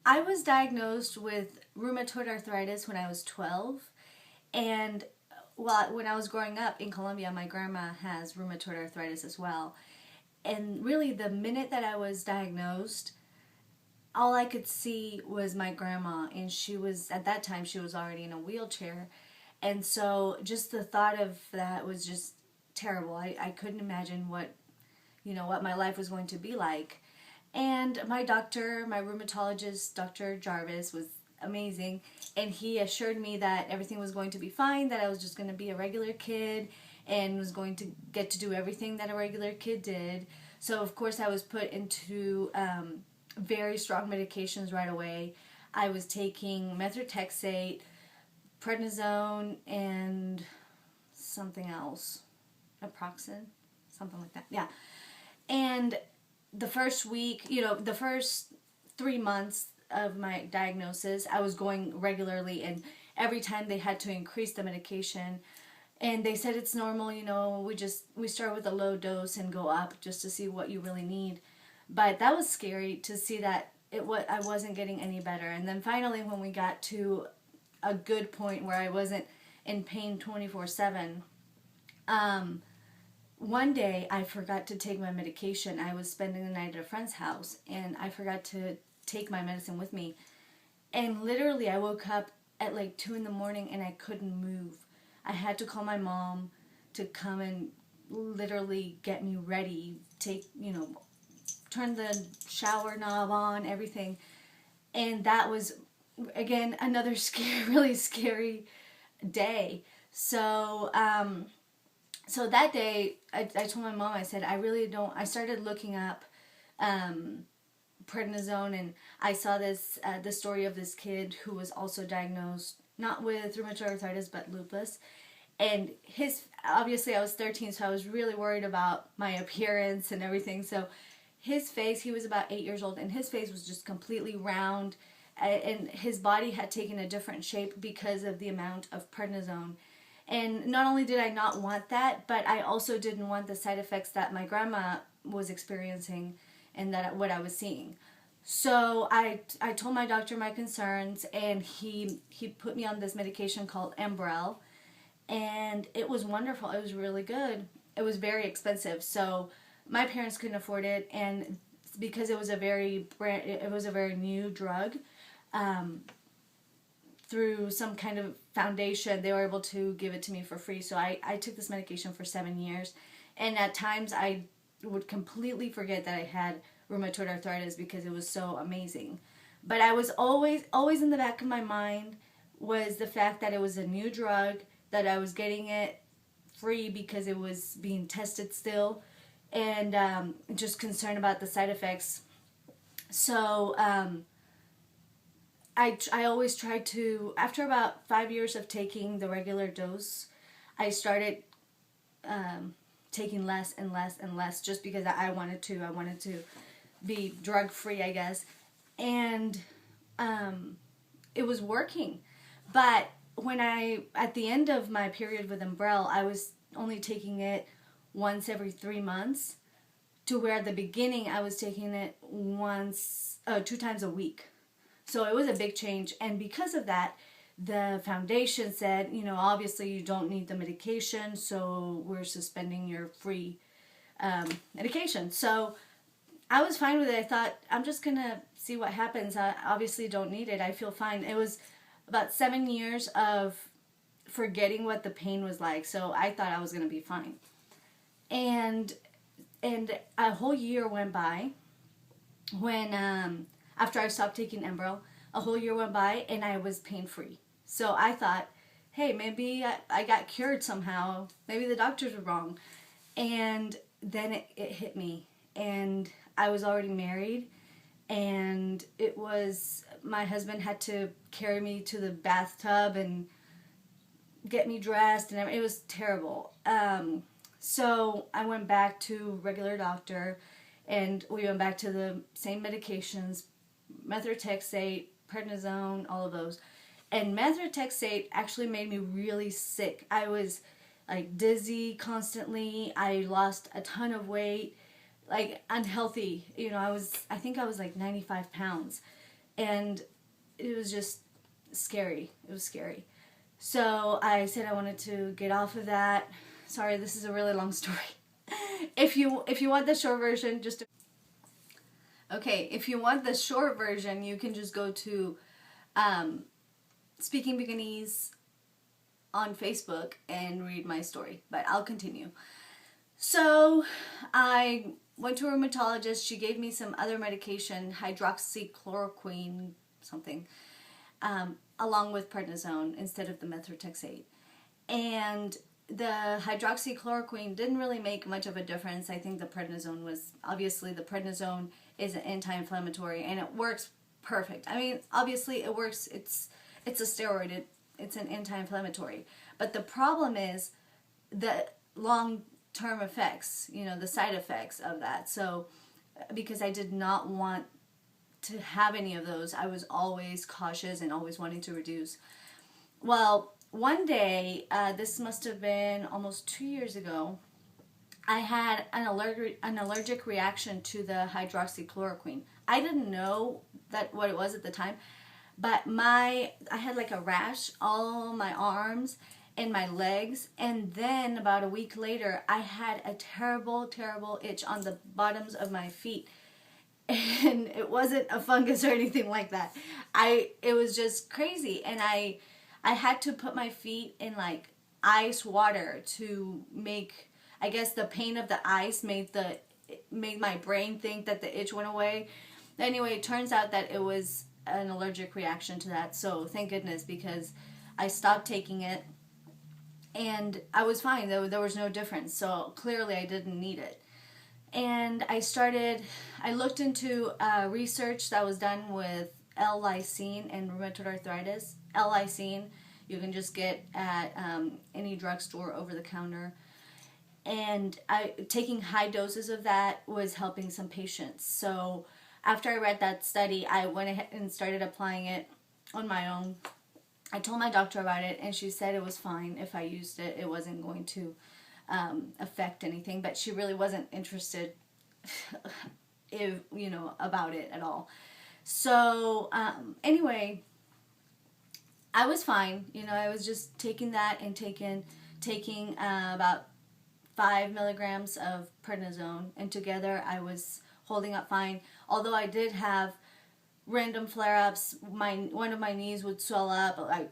I was diagnosed with rheumatoid arthritis when I was 12, and well, when I was growing up in Colombia, my grandma has rheumatoid arthritis as well. And really, the minute that I was diagnosed, all I could see was my grandma, and she was, at that time, she was already in a wheelchair. And so just the thought of that was just terrible. I couldn't imagine what my life was going to be like. And my doctor, my rheumatologist, Dr. Jarvis, was amazing. And he assured me that everything was going to be fine, that I was just going to be a regular kid and was going to get to do everything that a regular kid did. So, of course, I was put into very strong medications right away. I was taking methotrexate, prednisone, and something else. Naproxen? Something like that. Yeah. And the first week, the first 3 months of my diagnosis, I was going regularly, and every time they had to increase the medication, and they said it's normal, we start with a low dose and go up just to see what you really need. But that was scary to see that I wasn't getting any better. And then finally, when we got to a good point where I wasn't in pain 24/7, one day I forgot to take my medication. I was spending the night at a friend's house, and I forgot to take my medicine with me. And literally, I woke up at like 2 in the morning and I couldn't move. I had to call my mom to come and literally get me ready, turn the shower knob on, everything. And that was, again, another really scary day. So that day, I told my mom, I said, I started looking up prednisone, and I saw the story of this kid who was also diagnosed, not with rheumatoid arthritis, but lupus. And obviously I was 13, so I was really worried about my appearance and everything. So his face, he was about 8 years old, and his face was just completely round, and his body had taken a different shape because of the amount of prednisone. And not only did I not want that, but I also didn't want the side effects that my grandma was experiencing and that what I was seeing. So I told my doctor my concerns, and he put me on this medication called McDougall, and it was wonderful. It was really good. It was very expensive, so my parents couldn't afford it, and because it was a very new drug, through some kind of foundation, they were able to give it to me for free. So I took this medication for 7 years, and at times I would completely forget that I had rheumatoid arthritis because it was so amazing. But I was always in the back of my mind was the fact that it was a new drug, that I was getting it free because it was being tested still, and just concerned about the side effects. So I always tried to, after about 5 years of taking the regular dose, I started taking less and less and less just because I wanted to. I wanted to be drug free, I guess. And it was working. But at the end of my period with McDougall, I was only taking it once every 3 months, to where at the beginning I was taking it 2 times a week. So it was a big change, and because of that, the foundation said, obviously you don't need the medication, so we're suspending your free medication. So I was fine with it. I thought, I'm just going to see what happens. I obviously don't need it. I feel fine. It was about 7 years of forgetting what the pain was like, so I thought I was going to be fine. And a whole year went by when... after I stopped taking McDougall, a whole year went by and I was pain-free. So I thought, hey, maybe I got cured somehow. Maybe the doctors were wrong. And then it hit me. And I was already married. And my husband had to carry me to the bathtub and get me dressed. And it was terrible. So I went back to regular doctor, and we went back to the same medications, methotrexate, prednisone, all of those. And methotrexate actually made me really sick. I was like dizzy constantly. I lost a ton of weight, like unhealthy. I think I was like 95 pounds. and it was just scary. It was scary. So I said I wanted to get off of that. Sorry, this is a really long story. If you want the short version, if you want the short version, you can just go to Speaking Beginese on Facebook and read my story. But I'll continue. So I went to a rheumatologist. She gave me some other medication, hydroxychloroquine something, along with prednisone instead of the methotrexate. And the hydroxychloroquine didn't really make much of a difference. I think the prednisone was, obviously the prednisone is an anti-inflammatory and it works perfect. I mean, obviously it works, it's a steroid, it's an anti-inflammatory. But the problem is the long-term effects, the side effects of that. So because I did not want to have any of those, I was always cautious and always wanting to reduce. Well, one day, this must have been almost 2 years ago, I had an allergic reaction to the hydroxychloroquine. I didn't know what it was at the time, but I had like a rash all my arms and my legs, and then about a week later, I had a terrible, terrible itch on the bottoms of my feet. And it wasn't a fungus or anything like that. It was just crazy, and I had to put my feet in like ice water to make, I guess the pain of the ice made my brain think that the itch went away. Anyway, it turns out that it was an allergic reaction to that. So thank goodness, because I stopped taking it and I was fine. There was no difference. So clearly I didn't need it. And I looked into research that was done with L-lysine and rheumatoid arthritis. L-lysine you can just get at any drugstore over the counter. And taking high doses of that was helping some patients. So after I read that study, I went ahead and started applying it on my own. I told my doctor about it, and she said it was fine if I used it. It wasn't going to affect anything, but she really wasn't interested about it at all. So anyway, I was fine. I was just taking that and taking about 5 milligrams of prednisone, and together I was holding up fine. Although I did have random flare-ups, one of my knees would swell up like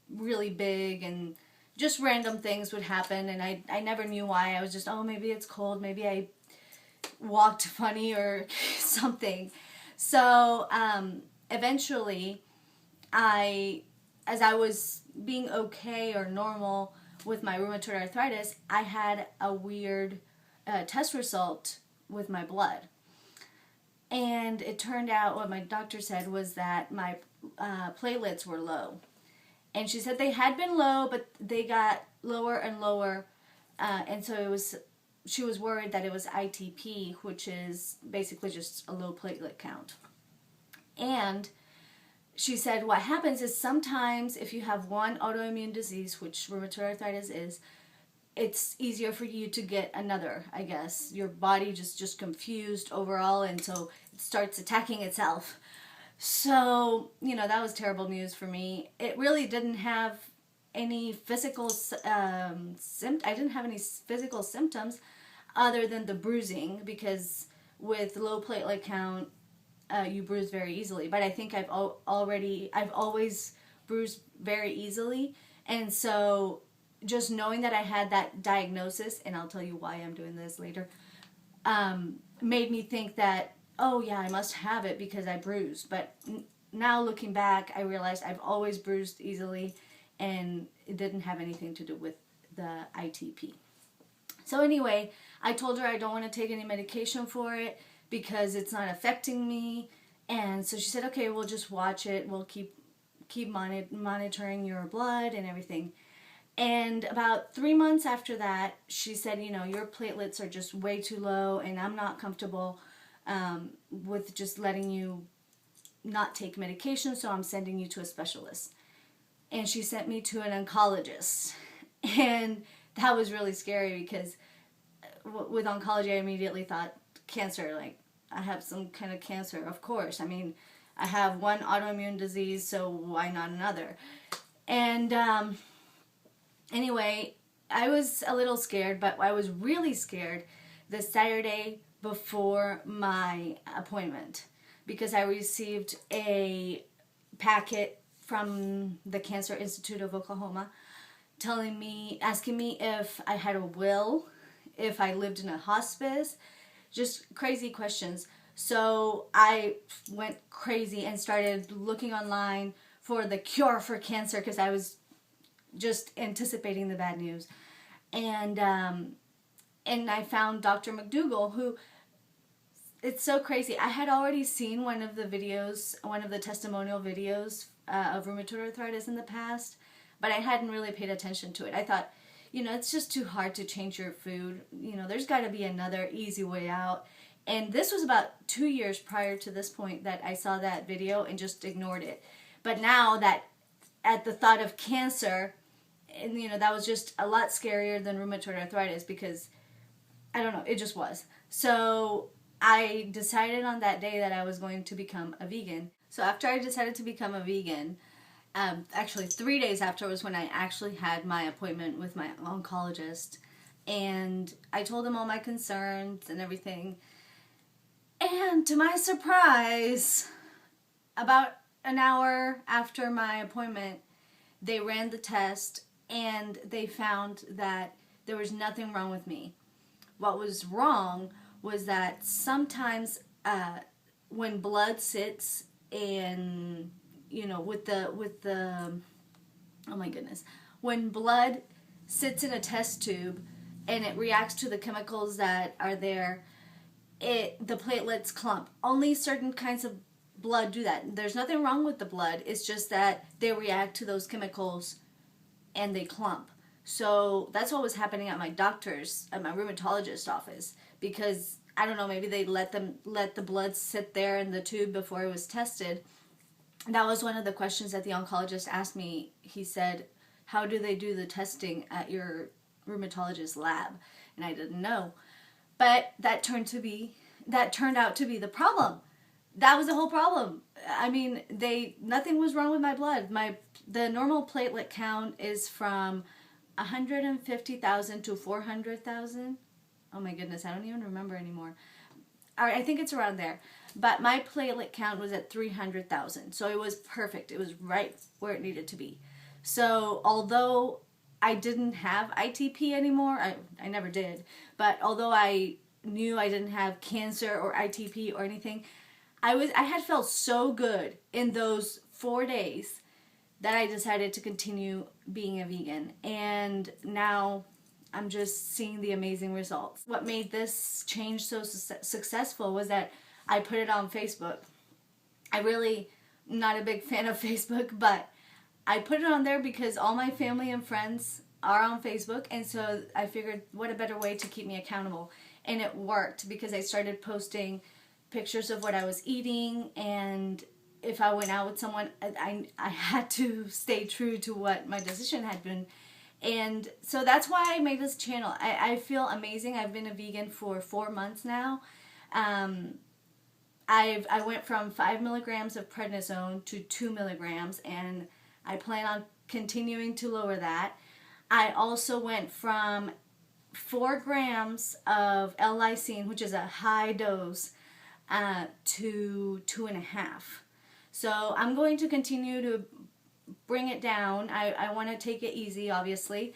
really big, and just random things would happen, and I never knew why. I was just, maybe it's cold, maybe I walked funny or something. So eventually, as I was being okay or normal with my rheumatoid arthritis, I had a weird test result with my blood. And it turned out what my doctor said was that my platelets were low. And she said they had been low, but they got lower and lower. And so she was worried that it was ITP, which is basically just a low platelet count. And she said what happens is sometimes if you have one autoimmune disease, which rheumatoid arthritis is, it's easier for you to get another, I guess. Your body just confused overall, and so it starts attacking itself. So, that was terrible news for me. It really didn't have any physical I didn't have any physical symptoms other than the bruising, because with low platelet count, you bruise very easily. But I think I've always bruised very easily, and so just knowing that I had that diagnosis, and I'll tell you why I'm doing this later, made me think that, oh yeah, I must have it because I bruised. But now looking back, I realized I've always bruised easily, and it didn't have anything to do with the ITP. So anyway, I told her I don't want to take any medication for it because it's not affecting me. And so she said, okay, we'll just watch it. We'll keep monitoring your blood and everything. And about 3 months after that, she said, your platelets are just way too low, and I'm not comfortable with just letting you not take medication, so I'm sending you to a specialist. And she sent me to an oncologist. And that was really scary because with oncology, I immediately thought cancer, like I have some kind of cancer, of course. I mean, I have one autoimmune disease, so why not another? And anyway, I was a little scared, but I was really scared the Saturday before my appointment because I received a packet from the Cancer Institute of Oklahoma asking me if I had a will, if I lived in a hospice, just crazy questions. So I went crazy and started looking online for the cure for cancer because I was just anticipating the bad news. And I found Dr. McDougall, who, it's so crazy. I had already seen one of the testimonial videos of rheumatoid arthritis in the past, but I hadn't really paid attention to it. I thought, it's just too hard to change your food. There's got to be another easy way out. And this was about 2 years prior to this point that I saw that video and just ignored it. But now that at the thought of cancer, and that was just a lot scarier than rheumatoid arthritis because, I don't know, it just was. So I decided on that day that I was going to become a vegan. So after I decided to become a vegan, actually 3 days after was when I actually had my appointment with my oncologist. And I told him all my concerns and everything. And to my surprise, about an hour after my appointment, they ran the test and they found that there was nothing wrong with me. What was wrong was that sometimes when blood sits in, with the oh my goodness, when blood sits in a test tube and it reacts to the chemicals that are there, the platelets clump. Only certain kinds of blood do that. There's nothing wrong with the blood. It's just that they react to those chemicals and they clump. So that's what was happening at my rheumatologist office, because I don't know, maybe they let the blood sit there in the tube before it was tested. That was one of the questions that the oncologist asked me. He said, "How do they do the testing at your rheumatologist lab?" And I didn't know. But that turned out to be the problem. That was the whole problem. I mean, nothing was wrong with my blood. The normal platelet count is from 150,000 to 400,000. Oh my goodness, I don't even remember anymore. All right, I think it's around there. But my platelet count was at 300,000. So it was perfect. It was right where it needed to be. So although I didn't have ITP anymore, I never did, but although I knew I didn't have cancer or ITP or anything, I had felt so good in those 4 days that I decided to continue being a vegan. And now I'm just seeing the amazing results. What made this change so successful was that I put it on Facebook. I really not a big fan of Facebook, but I put it on there because all my family and friends are on Facebook, and so I figured what a better way to keep me accountable. And it worked because I started posting pictures of what I was eating, and if I went out with someone, I had to stay true to what my decision had been. And so that's why I made this channel. I feel amazing. I've been a vegan for 4 months now. I went from 5 milligrams of prednisone to 2 milligrams, and I plan on continuing to lower that. I also went from 4 grams of L-lysine, which is a high dose, to 2.5. So I'm going to continue to bring it down. I want to take it easy, obviously,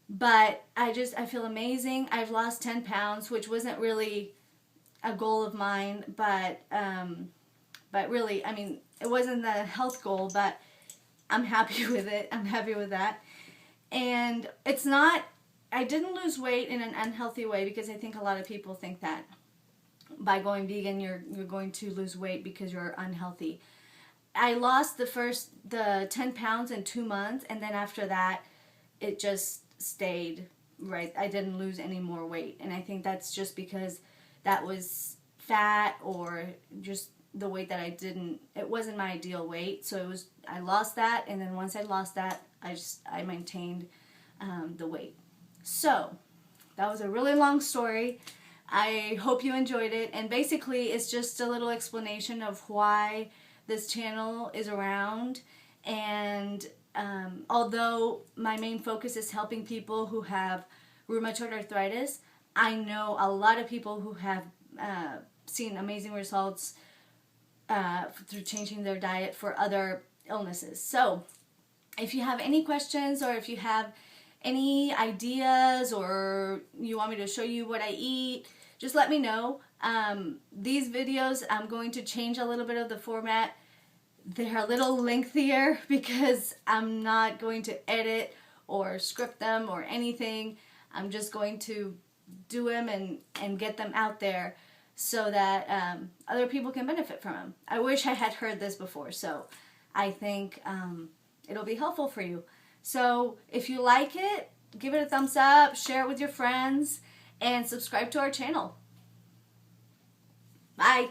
but I feel amazing. I've lost 10 pounds, which wasn't really a goal of mine, but really, I mean, it wasn't the health goal, but I'm happy with it. I'm happy with that. And it's not, I didn't lose weight in an unhealthy way, because I think a lot of people think that by going vegan you're going to lose weight because you're unhealthy. I lost the 10 pounds in 2 months, and then after that it just stayed right. I didn't lose any more weight, and I think that's just because that was fat or just the weight that it wasn't my ideal weight. So I lost that, and then once I lost that, I maintained the weight. So that was a really long story. I hope you enjoyed it, and basically it's just a little explanation of why this channel is around, and although my main focus is helping people who have rheumatoid arthritis, I know a lot of people who have seen amazing results through changing their diet for other illnesses. So if you have any questions, or if you have any ideas, or you want me to show you what I eat, just let me know. These videos, I'm going to change a little bit of the format. They're a little lengthier because I'm not going to edit or script them or anything. I'm just going to do them and get them out there so that other people can benefit from them. I wish I had heard this before, so I think it'll be helpful for you. So if you like it, give it a thumbs up, share it with your friends, and subscribe to our channel. Bye.